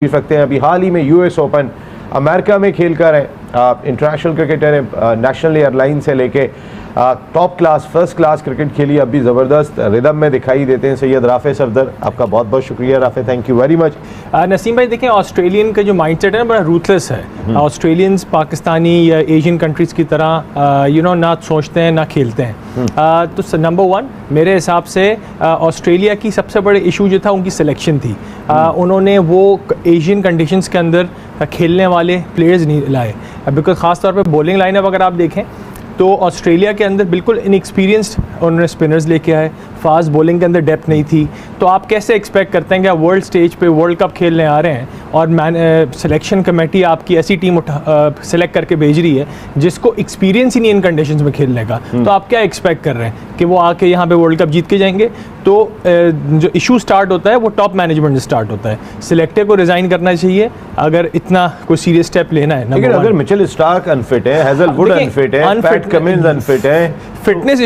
सकते हैं। अभी हाल ही में यूएस ओपन अमेरिका में खेल कर हैं, इंटरनेशनल क्रिकेटर हैं, नेशनल एयरलाइन से लेके top class first class cricket खेली, अब भी ज़बरदस्त रिदम में दिखाई देते हैं। सैयद राफे सफदर, आपका बहुत बहुत शुक्रिया Rafe, thank you very much. Naseem भाई देखें, ऑस्ट्रेलियन का जो माइंडसेट है ना बड़ा रूथलेस है। ऑस्ट्रेलियंस पाकिस्तानी या एशियन कंट्रीज़ की तरह ना सोचते हैं ना खेलते हैं। तो नंबर वन मेरे हिसाब से ऑस्ट्रेलिया की सबसे बड़े इशू जो था उनकी सिलेक्शन थी। उन्होंने वो एशियन कंडीशंस के अंदर खेलने वाले प्लेयर्स नहीं लाए, बिकॉज ख़ास तौर पे बॉलिंग लाइनअप अगर आप देखें तो ऑस्ट्रेलिया के अंदर बिल्कुल इनएक्सपीरियंस्ड उन्होंने स्पिनर्स लेके आए, फास्ट बॉलिंग के अंदर डेप्थ नहीं थी। तो आप कैसे एक्सपेक्ट करते हैं कि आप वर्ल्ड स्टेज पे वर्ल्ड कप खेलने आ रहे हैं और सिलेक्शन कमेटी आपकी ऐसी टीम सेलेक्ट करके भेज रही है जिसको एक्सपीरियंस ही नहीं इन कंडीशंस में खेलने का, तो आप क्या एक्सपेक्ट कर रहे हैं कि वो आके यहाँ पे वर्ल्ड कप जीत के जाएंगे? तो जो इशू स्टार्ट होता है वो टॉप मैनेजमेंट से स्टार्ट होता है। सिलेक्टर को रिज़ाइन करना चाहिए अगर इतना कोई सीरियस स्टेप लेना है। लेकिन अगर मिचेल स्टार्क अनफिट है, हेजलवुड अनफिट है, पैट कमिंस अनफिट है, फिटनेस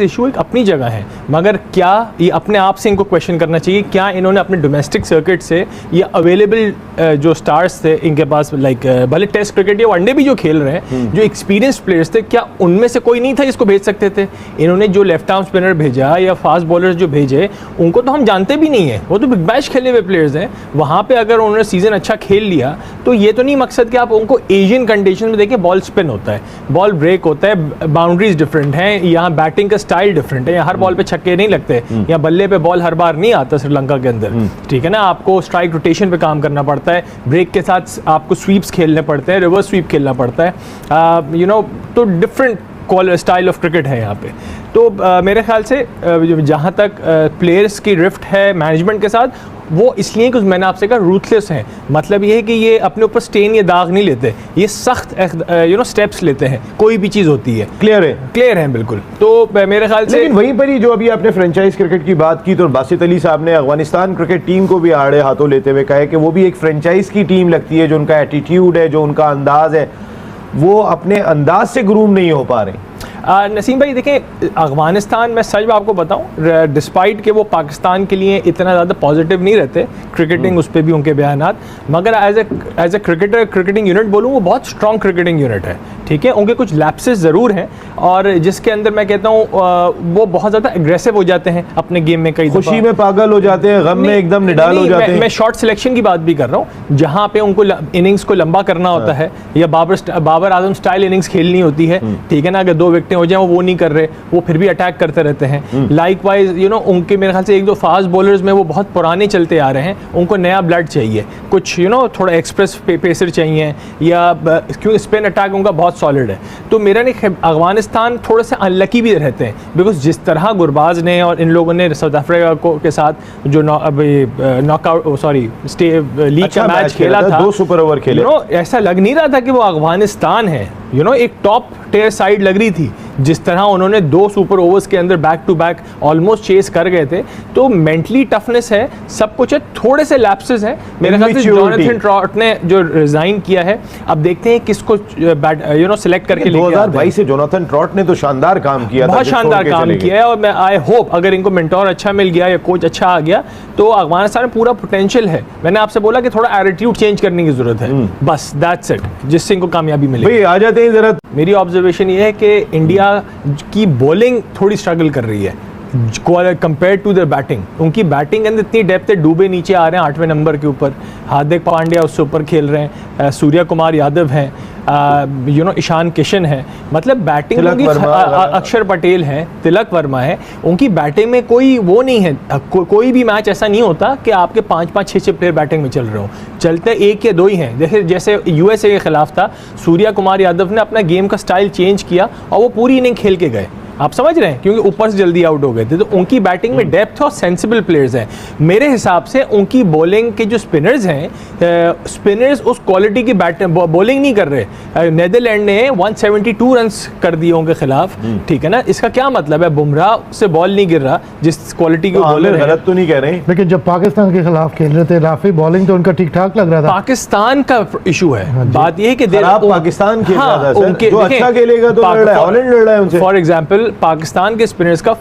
इशू एक अपनी जगह है, मगर क्या ये अपने आप से इनको क्वेश्चन करना चाहिए, क्या इन्होंने अपने डोमेस्टिक सर्किट से ये अवेलेबल जो स्टार्स थे इनके पास, लाइक भले टेस्ट क्रिकेट या वनडे भी जो खेल रहे हैं, जो एक्सपीरियंस्ड प्लेयर्स थे, क्या उनमें से कोई नहीं था जिसको भेज सकते थे? इन्होंने जो लेफ्ट आर्म स्पिनर भेजा या फास्ट बॉलर्स जो भेजे उनको तो हम जानते भी नहीं है, वो तो बिग बैश खेले हुए प्लेयर्स हैं। वहाँ पे अगर उन्होंने सीजन अच्छा खेल लिया तो ये तो नहीं मकसद कि आप उनको एशियन कंडीशन में देखिए, बॉल स्पिन होता है, बॉल ब्रेक होता है, बाउंड्रीज डिफरेंट हैं, यहाँ बैटिंग का स्टाइल डिफरेंट है, यहाँ हर बॉल पे छक्के नहीं लगते, या बल्ले पे बॉल हर बार नहीं आता श्रीलंका के अंदर, ठीक है ना। आपको स्ट्राइक रोटेशन पे काम करना पड़ता है, ब्रेक के साथ आपको स्वीप्स खेलने पड़ते हैं, रिवर्स स्वीप खेलना पड़ता है, तो डिफरेंट स्टाइल ऑफ क्रिकेट है यहाँ पे। तो मेरे ख्याल से जहाँ तक प्लेयर्स की रिफ्ट है मैनेजमेंट के साथ, वो इसलिए कि मैंने आपसे कहा रूथलेस हैं। मतलब ये है कि ये अपने ऊपर स्टेन या दाग नहीं लेते, ये सख्त स्टेप्स लेते हैं, कोई भी चीज़ होती है क्लियर है बिल्कुल। तो मेरे ख्याल से वहीं पर ही जो अभी आपने फ्रेंचाइज क्रिकेट की बात की, तो बासित अली साहब ने अफगानिस्तान क्रिकेट टीम को भी आड़े हाथों लेते हुए कहा है कि वो भी एक फ्रेंचाइज की टीम लगती है, जो उनका एटीट्यूड है, जो उनका अंदाज है, वो अपने अंदाज से ग्रूम नहीं हो पा रहे। नसीम भाई देखें, अफगानिस्तान में सच आपको बताऊं, डिस्पाइट कि वो पाकिस्तान के लिए इतना ज़्यादा पॉजिटिव नहीं रहते क्रिकेटिंग, उस पर भी उनके बयानात, मगर एज ए क्रिकेटिंग यूनिट बोलूँ वो बहुत स्ट्रॉन्ग क्रिकेटिंग यूनिट है, ठीक है। उनके कुछ लैप्सेस ज़रूर हैं और जिसके अंदर मैं कहता हूँ वो बहुत ज़्यादा एग्रेसिव हो जाते हैं अपने गेम में, कई खुशी में पागल हो जाते हैं, गम में एकदम निडाल हो जाते हैं। मैं शॉर्ट सिलेक्शन की बात भी कर रहा हूँ, जहाँ पे उनको इनिंग्स को लंबा करना होता है या बाबर आजम स्टाइल इनिंग्स खेलनी होती है, ठीक है ना। अगर 2 विकेटें हो जाए वो नहीं कर रहे, वो फिर भी अटैक करते रहते हैं। लाइकवाइज उनके मेरे ख्याल से 1-2 फास्ट बॉलर्स में वो बहुत पुराने चलते आ रहे हैं, उनको नया ब्लड चाहिए, कुछ थोड़ा एक्सप्रेस पेसर चाहिए, या क्योंकि स्पिन अटैक उनका बहुत सॉलिड है। तो मेरा नहीं, अफगानिस्तान थोड़े से अनलकी भी रहते हैं, बिकॉज जिस तरह गुरबाज ने और इन लोगों ने साउथ अफ्रीका के साथ जो लीग का मैच खेला था, 2 सुपर ओवर खेले, ऐसा लग नहीं रहा था कि वो अफगानिस्तान है, एक टॉप टियर साइड लग रही थी। जिस तरह उन्होंने 2 सुपर ओवर्स के अंदर back to back almost chase कर गए थे, तो मेंटली टफनेस है, सब कुछ है, थोड़े से लैप्सेस हैं। मेरे ख्याल से जोनाथन ट्रॉट ने जो रिजाइन किया है, अब देखते हैं किसको सिलेक्ट करके लेके आते हैं। 2022 से जोनाथन ट्रॉट ने तो शानदार काम किया, बहुत शानदार काम किया है, और मैं आई होप अगर इनको मेंटोर अच्छा मिल गया या कोच अच्छा आ गया तो अफगानिस्तान में पूरा पोटेंशियल है। मैंने आपसे बोला कि थोड़ा एटीट्यूड चेंज करने की जरूरत है, बस दैट्स इट, जिससे इनको कामयाबी मिलेगी। आ जाते हैं जरा, मेरी ऑब्जर्वेशन ये है कि इंडिया की बॉलिंग थोड़ी स्ट्रगल कर रही है कंपेयर टू देयर बैटिंग। उनकी बैटिंग के अंदर इतनी डेप्थ है, डूबे नीचे आ रहे हैं 8वें नंबर के ऊपर, हार्दिक पांड्या उससे ऊपर खेल रहे हैं, सूर्या कुमार यादव हैं, ईशान किशन है, मतलब बैटिंग उनकी अक्षर पटेल हैं, तिलक वर्मा है, उनकी बैटिंग में कोई वो नहीं है। कोई भी मैच ऐसा नहीं होता कि आपके 5-5, 6-6 प्लेयर बैटिंग में चल रहे हो, चलते 1 या 2 ही हैं। जैसे यूएसए के खिलाफ था, सूर्या कुमार यादव ने अपना गेम का स्टाइल चेंज किया और वो पूरी इनिंग खेल के गए, आप समझ रहे हैं, क्योंकि ऊपर से जल्दी आउट हो गए थे। तो उनकी बैटिंग में डेप्थ और सेंसिबल प्लेयर्स हैं। मेरे हिसाब से उनकी बॉलिंग के जो स्पिनर्स हैं, स्पिनर्स उस क्वालिटी की बॉलिंग नहीं कर रहे। नेदरलैंड ने 172 रन्स कर दिए उनके खिलाफ, ठीक है ना। इसका क्या मतलब है? बुमराह से बॉल नहीं गिर रहा जिस क्वालिटी के बॉलर है। गलत तो नहीं कह रहे, लेकिन जब पाकिस्तान के खिलाफ खेल रहे थे राफी, बॉलिंग तो उनका ठीक ठाक लग रहा था। पाकिस्तान का इशू है, बात यह है कि पाकिस्तान खेल रहा था, जो अच्छा खेलेगा तो हॉलैंड लड़ रहा है उनसे। फॉर एग्जाम्पल पाकिस्तान के स्पिनर्स का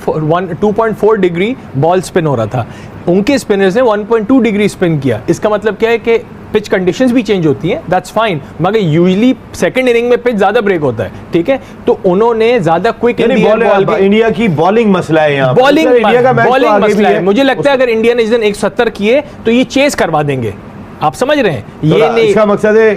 2.4 डिग्री बॉल स्पिन हो रहा था, उनके स्पिनर्स ने 1.2 डिग्री स्पिन किया। इसका मतलब क्या है कि पिच कंडीशंस भी चेंज होती हैं, दैट्स फाइन, मगर यूजुअली सेकंड इनिंग में पिच ज्यादा ब्रेक होता है, ठीक है। तो उन्होंने ज्यादा क्विक इंडिया की बॉलिंग मसला है यहाँ, बॉलिंग इंडिया का मैच बॉलिंग तो आगे मसला भी है। मुझे लगता है अगर इंडिया ने इस दिन 170 किए तो ये चेस करवा देंगे, आप समझ रहे हैं? ये नहीं, इसका मकसद है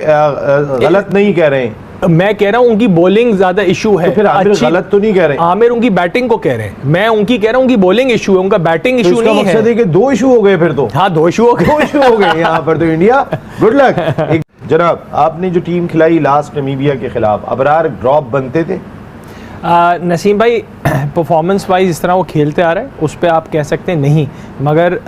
गलत नहीं कह रहे हैं, मैं कह रहा हूं उनकी बॉलिंग ज्यादा इशू है। तो फिर आमिर गलत तो नहीं कह रहे? आमिर उनकी बैटिंग को कह रहे हैं, मैं उनकी कह रहा हूं उनकी बॉलिंग इशू है, उनका बैटिंग इशू नहीं है। मकसद है कि 2 इशू हो गए फिर तो। हाँ 2 इशू हो गए, 2 इशू हो गए यहाँ पर तो। India good luck. जनाब, आपने जो टीम खिलाई लास्ट नमीबिया के खिलाफ, अबरार ड्रॉप बनते थे? नसीम भाई परफॉर्मेंस वाइज इस तरह वो खेलते आ रहे हैं, उस पर आप कह सकते हैं नहीं, मगर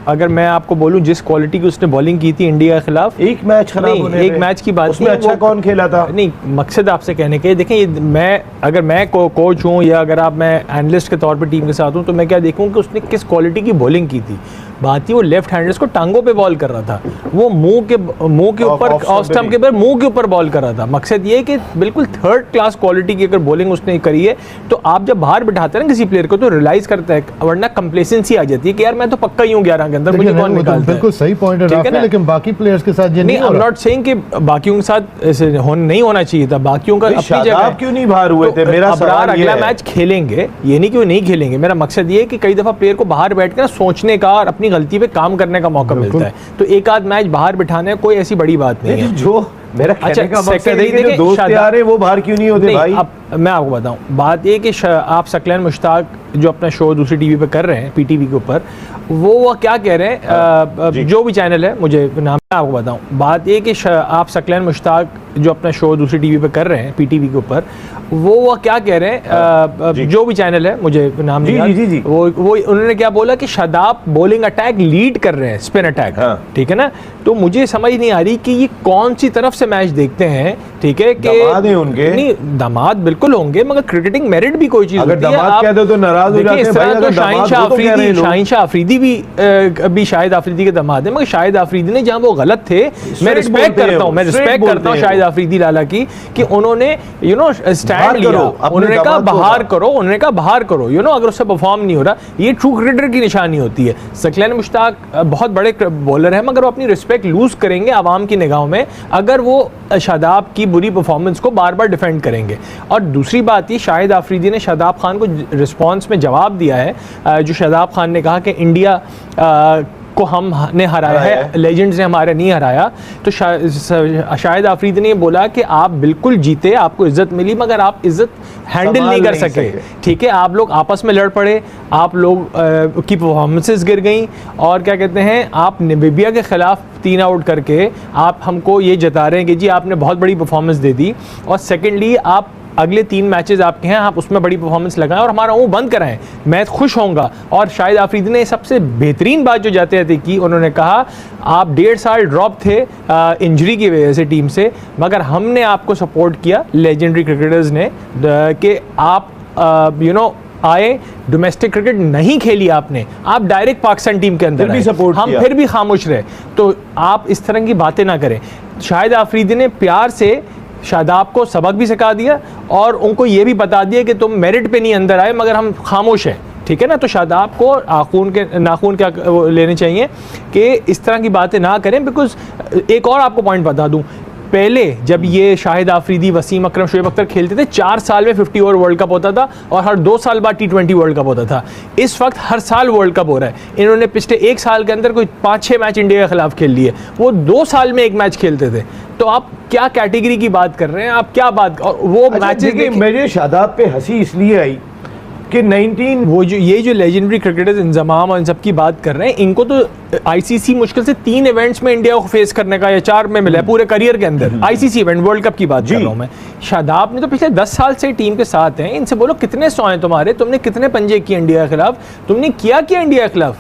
अगर मैं आपको बोलूं जिस क्वालिटी की उसने बॉलिंग की थी इंडिया के खिलाफ, एक मैच खराब होने एक मैच की बात उसमें अच्छा कौन खेला था? नहीं, मकसद आपसे कहने के, देखें अगर मैं कोच हूं या अगर आप मैं एनालिस्ट के तौर पे टीम के साथ हूं तो मैं क्या देखूं कि उसने किस क्वालिटी की बॉलिंग की थी। बात ही वो लेफ्ट हैंडर्स को टांगों पे बॉल कर रहा था, वो मुंह के ऊपर ऑफ स्टंप के ऊपर मुंह के ऊपर बॉल कर रहा था। मकसद ये है कि बिल्कुल थर्ड क्लास क्वालिटी की अगर बॉलिंग उसने करी है तो आप जब बाहर बिठाते हैं ना किसी प्लेयर को तो रियलाइज करता है, वरना कंप्लेसेंसी आ जाती है कि यार मैं तो पक्का ही हूं 11 के अंदर, मुझे कौन निकालता है। बिल्कुल सही पॉइंट है राफी, लेकिन बाकी प्लेयर्स के साथ ये नहीं, आई एम नॉट सेइंग कि बाकियों के साथ ऐसे नहीं होना चाहिए था, बाकियों का अपनी जगह। क्यों नहीं बाहर हुए थे? मेरा सवाल अगला मैच खेलेंगे, ये नहीं कि वो नहीं खेलेंगे, मेरा मकसद ये है कि कई दफा प्लेयर को बाहर बैठकर सोचने का और अपनी गलती पे काम करने का मौका मिलता है, तो एक आध मैच बाहर बिठाने कोई ऐसी बड़ी बात नहीं है। जो मेरा कहने का मकसद है कि जो दोस्त यार है वो बाहर क्यों नहीं होते भाई? अब मैं आपको बताऊं, बात ये कि आप सकलैन मुश्ताक जो अपना शो दूसरी टीवी पे कर रहे हैं, पीटीवी के ऊपर, वो क्या कह रहे हैं, जो भी चैनल है, मुझे नाम मैं आपको बताऊं, बात ये कि आप सकलैन मुश्ताक जो अपना शो दूसरी टीवी पे कर रहे हैं, पीटीवी के ऊपर, वो क्या कह रहे हैं, जो भी चैनल है, मुझे नाम नहीं याद, वो उन्होंने क्या बोला कि शादाब बॉलिंग अटैक लीड कर रहे हैं, स्पिन अटैक, ठीक है ना। तो मुझे समझ नहीं आ रही कि ये कौन सी तरफ से मैच देखते हैं, ठीक है, कि उनके नहीं दामाद बिल्कुल होंगे, मगर क्रिकेटिंग मेरिट भी कोई चीज होती है। आप कहते हो तो नाराज हो जाते हैं भाई, अगर शाहीन शाह अफरीदी भी शाहिद अफरीदी के दामाद है, मगर शाहिद अफरीदी ने जहां वो गलत थे, मैं रिस्पेक्ट करता हूं शाहिद अफरीदी लाला की, कि उन्होंने स्टैंड लिया, उन्होंने कहा बाहर करो, उन्होंने कहा बाहर करो, अगर उससे परफॉर्म नहीं हो रहा, ये ट्रू क्रिकेटर की निशानी होती है। सकलैन मुश्ताक बहुत बड़े बॉलर है, मगर वो अपनी रिस्पेक्ट लूज करेंगे आवाम की निगाहों में अगर वो शादाब की बुरी परफॉर्मेंस को बार बार डिफेंड करेंगे। और दूसरी बात ये, शाहिद अफरीदी ने शादाब खान को रिस्पॉन्स में जवाब दिया है, जो शादाब खान ने कहा कि इंडिया को हमने हराया है, लेजेंड्स ने हमारे नहीं हराया, तो शाहिद अफरीदी ने बोला कि आप बिल्कुल जीते, आपको इज्जत मिली, मगर आप इज्जत हैंडल नहीं कर सके, ठीक है। आप लोग आपस में लड़ पड़े, आप लोग की परफॉर्मेंसेस गिर गई, और क्या कहते हैं, आप नामीबिया के खिलाफ 3 आउट करके आप हमको ये जता रहे हैं कि जी आपने बहुत बड़ी परफॉर्मेंस दे दी, और सेकेंडली आप अगले 3 मैचेस आपके हैं, आप उसमें बड़ी परफॉर्मेंस लगाएं और हमारा मुंह बंद कराएं, मैं खुश होऊंगा। और शाहिद अफरीदी ने सबसे बेहतरीन बात जो जाते जाते की, उन्होंने कहा आप 1.5 साल ड्रॉप थे इंजरी की वजह से टीम से, मगर हमने आपको सपोर्ट किया, लेजेंडरी क्रिकेटर्स ने, कि आप आए, डोमेस्टिक क्रिकेट नहीं खेली आपने, आप डायरेक्ट पाकिस्तान टीम के अंदर भी सपोर्ट हम किया, फिर भी खामोश रहे, तो आप इस तरह की बातें ना करें। शाहिद अफरीदी ने प्यार से शादाब को सबक भी सिखा दिया और उनको ये भी बता दिया कि तुम मेरिट पे नहीं अंदर आए, मगर हम खामोश हैं, ठीक है ना। तो शादाब को नाखून क्या लेने चाहिए कि इस तरह की बातें ना करें, बिकॉज एक और आपको पॉइंट बता दूं, पहले जब ये शाहिद अफरीदी, वसीम अकरम, शोएब अख्तर खेलते थे, 4 साल में 50 ओवर वर्ल्ड कप होता था और हर 2 साल बाद T20 वर्ल्ड कप होता था। इस वक्त हर साल वर्ल्ड कप हो रहा है। इन्होंने पिछले 1 साल के अंदर कोई 5-6 मैच इंडिया के खिलाफ खेल लिए, वो 2 साल में 1 मैच खेलते थे। तो आप क्या कैटेगरी की बात कर रहे हैं, आप क्या बात, और वो मैचेस मेरे शादाब पे हंसी इसलिए आई कि 19 वो जो लेजेंडरी क्रिकेटर्स इंजमाम और इन सब की बात कर रहे हैं, इनको तो आईसीसी मुश्किल से 3 इवेंट्स में इंडिया को फेस करने का, या 4 में मिला है पूरे करियर के अंदर, आईसीसी इवेंट, वर्ल्ड कप की बात कर रहा हूं मैं। शादाब ने तो पिछले 10 साल से टीम के साथ हैं, इनसे बोलो कितने 100 हैं तुम्हारे, तुमने कितने पंजे किए इंडिया के खिलाफ, तुमने क्या किया इंडिया के खिलाफ।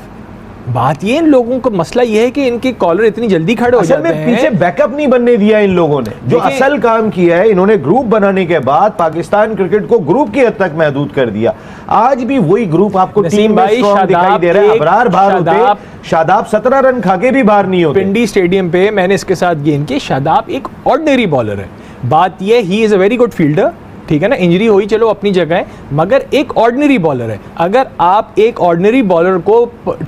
बात ये, इन लोगों का मसला ये है कि इनके कॉलर इतनी जल्दी खड़े हो जाते हैं, पीछे बैकअप नहीं बनने दिया इन लोगों ने। जो असल काम किया है, इन्होंने ग्रुप बनाने के बाद पाकिस्तान क्रिकेट को ग्रुप की हद तक महदूद कर दिया। आज भी वही ग्रुप आपको टीम में स्ट्रांग दिखाई दे रहा है। अबरार बाहर होते, शादाब 17 रन खाके भी बाहर नहीं होते। पिंडी स्टेडियम पे मैंने इसके साथ गेंद की, शादाब एक ऑर्डिनरी बॉलर है। बात यह, he is a very good fielder, ठीक है ना, इंजरी हुई चलो अपनी जगह है, मगर एक ऑर्डिनरी बॉलर है। अगर आप एक ऑर्डिनरी बॉलर को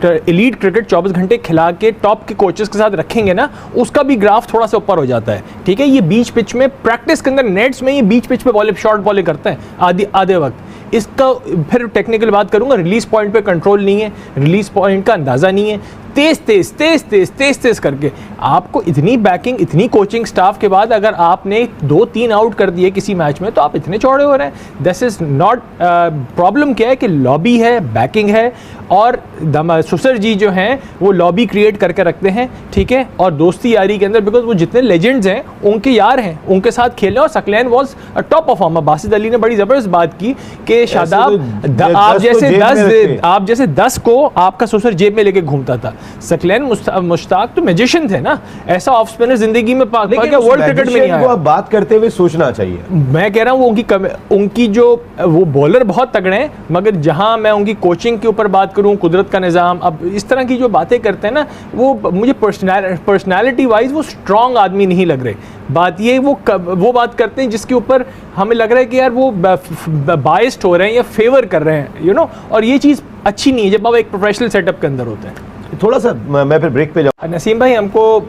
एलीट क्रिकेट 24 घंटे खिला के टॉप के कोचेस के साथ रखेंगे ना, उसका भी ग्राफ थोड़ा सा ऊपर हो जाता है, ठीक है। ये बीच पिच में प्रैक्टिस के अंदर नेट्स में ये बीच पिच पे बॉल शॉर्ट बॉलिंग करता है आधे वक्त। इसका फिर टेक्निकल बात करूंगा, रिलीज पॉइंट पे कंट्रोल नहीं है, रिलीज पॉइंट का अंदाजा नहीं है, तेज करके आपको इतनी बैकिंग, इतनी कोचिंग स्टाफ के बाद अगर आपने 2-3 आउट कर दिए किसी मैच में, तो आप इतने चौड़े हो रहे हैं। This is not problem. क्या है कि लॉबी है, बैकिंग है, और सुसर जी जो हैं वो लॉबी क्रिएट करके रखते हैं, ठीक है, और दोस्ती यारी के अंदर, बिकॉज वो जितने लेजेंड्स हैं उनके यार हैं, उनके साथ खेले। और Saqlain was a top performer. Basit Ali ने बड़ी जबरदस्त बात की कि शादाब आप जैसे 10 को आपका सुसर जेब में लेके घूमता था। सकलैन मुश्ताक तो मैजिशियन थे ना, ऐसा ऑफ स्पिनर जिंदगी में वर्ल्ड क्रिकेट में नहीं आया। आप बात करते हुए सोचना चाहिए। मैं कह रहा हूँ उनकी जो वो बॉलर बहुत तगड़े हैं, मगर जहां मैं उनकी कोचिंग के ऊपर बात करूं, कुदरत का निज़ाम, अब इस तरह की जो बातें करते हैं ना, वो मुझे पर्सनैलिटी वाइज वो स्ट्रॉन्ग आदमी नहीं लग रहे। बात ये वो बात करते हैं जिसके ऊपर हमें लग रहा है कि यार वो बाइस्ड हो रहे हैं या फेवर कर रहे हैं, यू नो, और ये चीज़ अच्छी नहीं है जब आप एक प्रोफेशनल सेटअप के अंदर होते हैं। थोड़ा सा मैं फिर ब्रेक पे जाऊँ। नसीम भाई, हमको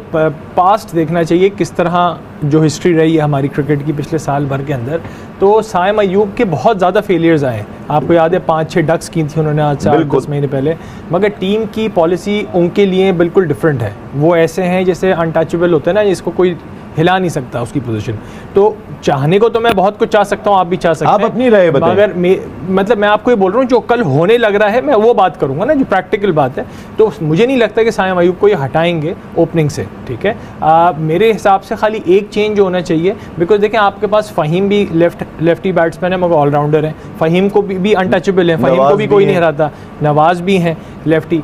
पास्ट देखना चाहिए, किस तरह जो हिस्ट्री रही है हमारी क्रिकेट की पिछले साल भर के अंदर। तो साइम अयूब के बहुत ज़्यादा फेलियर्स आए। आपको याद है 5-6 डक्स की थी उन्होंने आज 4-10 महीने पहले, मगर टीम की पॉलिसी उनके लिए बिल्कुल डिफरेंट है। वो ऐसे हैं जैसे अनटचेबल होते हैं ना, जिसको कोई हिला नहीं सकता उसकी पोजीशन। तो चाहने को तो मैं बहुत कुछ चाह सकता हूँ, आप भी चाह सकते हैं, आप अपनी राय बताएं। मगर मतलब मैं आपको ये बोल रहा हूँ जो कल होने लग रहा है, मैं वो बात करूँगा ना जो प्रैक्टिकल बात है। तो मुझे नहीं लगता कि साइम अयूब को ये हटाएंगे ओपनिंग से, ठीक है। मेरे हिसाब से खाली एक चेंज होना चाहिए, बिकॉज देखें आपके पास फ़हीम भी लेफ्टी बैट्समैन है मगर ऑलराउंडर है, फ़हीम को भी अनटचेबल है, फ़हीम को भी कोई नहीं हराता, नवाज भी हैं लेफ्टी।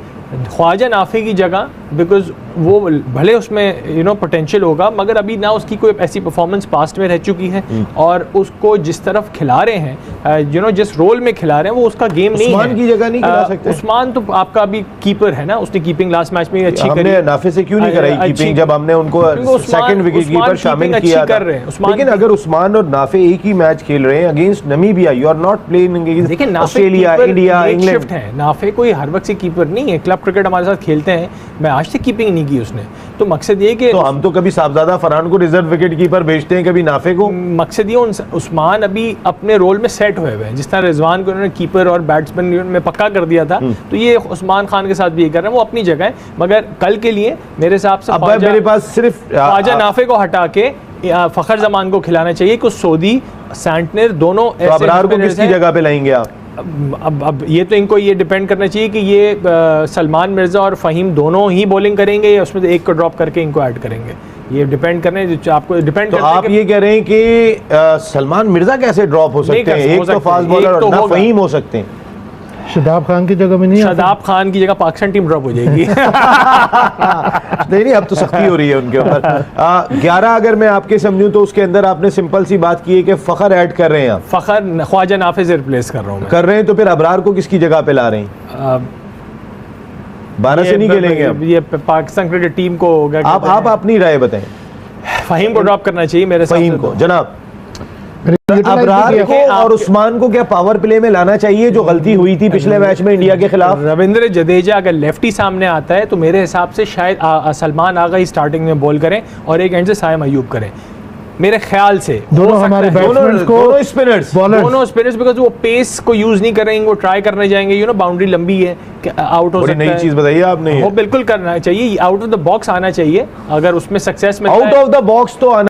ख्वाजा नाफी की जगह, बिकॉज वो भले उसमें यू नो पोटेंशियल होगा, मगर अभी ना उसकी कोई ऐसी परफॉर्मेंस पास्ट में रह चुकी है, और उसको जिस तरफ खिला रहे हैं, यू नो जिस रोल में खिला रहे हैं, वो उसका गेम नहीं है। उस्मान की जगह नहीं खिला सकते। उस्मान तो आपका अभी कीपर है ना, उसने कीपिंग लास्ट मैच में अच्छी करी। हमने नाफे से क्यों नहीं कराई कीपिंग, जब हमने उनको सेकंड विकेट कीपर शामिल किया था। लेकिन अगर उस्मान और नाफे एक ही मैच खेल रहे हैं against Namibia, you are not playing against Australia, India, England है। नाफे कोई हर वक्त से कीपर नहीं है, क्लब क्रिकेट हमारे साथ खेलते हैं, मैं आज तक कीपिंग नहीं की उसने। तो मकसद ये कि तो हम तो कभी साहबजादा फरहान को रिजर्व विकेट कीपर भेजते हैं, कभी नाफे को। मकसद ये उस्मान अभी अपने रोल में सेट हुए हैं, जिस तरह रिजवान को उन्होंने कीपर और बैट्समैन में पक्का कर दिया था, तो ये उस्मान खान के साथ भी ये कर रहे हैं, वो अपनी जगह है। मगर कल के लिए मेरे हिसाब से मेरे पास सिर्फ ख्वाजा नाफे को हटा के फखर जमान को खिलाना चाहिए, कुछ सोदी सैंटनर दोनों ऐसे। अबरार को किसकी जगह पे लाएंगे आप? अब ये तो इनको ये डिपेंड करना चाहिए कि ये सलमान मिर्ज़ा और फ़हीम दोनों ही बॉलिंग करेंगे या उसमें एक को ड्रॉप करके इनको ऐड करेंगे। ये डिपेंड करने आपको डिपेंड तो आप ये कह रहे हैं कि सलमान मिर्ज़ा कैसे ड्रॉप हो सकते हैं? एक तो फास्ट बॉलर और ना फ़हीम हो सकते हैं। शादाब खान की जगह में नहीं, शादाब खान की जगह पाकिस्तान टीम ड्रॉप हो जाएगी। नहीं, अब तो सख्ती हो रही है उनके ऊपर। 11 अगर मैं आपके समझूं तो उसके अंदर आपने सिंपल सी बात की है कि फखर ऐड कर रहे हैं आप। फखर ख्वाजा नाफे से रिप्लेस कर रहा हूँ कर रहे हैं, तो फिर अबरार को किसकी जगह पे ला रहे हैं? 12 से नहीं खेलेंगे अब? ये पाकिस्तान क्रिकेट टीम को होगा। आप अपनी राय बताएं। फ़हीम को ड्रॉप करना चाहिए मेरे फ़हीम को। जनाब, अबरार को और उस्मान को क्या पावर प्ले में लाना चाहिए जो गलती हुई थी पिछले मैच में इंडिया के खिलाफ? रविंद्र जडेजा अगर लेफ्टी सामने आता है तो मेरे हिसाब से शायद सलमान आगा ही स्टार्टिंग में बॉल करें और एक एंड से साइम अयूब करें, मेरे ख्याल से। दोनों हमारे बैट्समैन को दोनों स्पिनर्स बिकॉज वो पेस को यूज नहीं करेंगे, वो ट्राई करने जाएंगे, यू नो बाउंड्री लंबी है, आउट हो सकता है। नई चीज बताइए आपने, वो बिल्कुल करना चाहिए, आउट ऑफ द बॉक्स आना चाहिए। अगर उसमें सक्सेस में आउट ऑफ द बॉक्स तो आना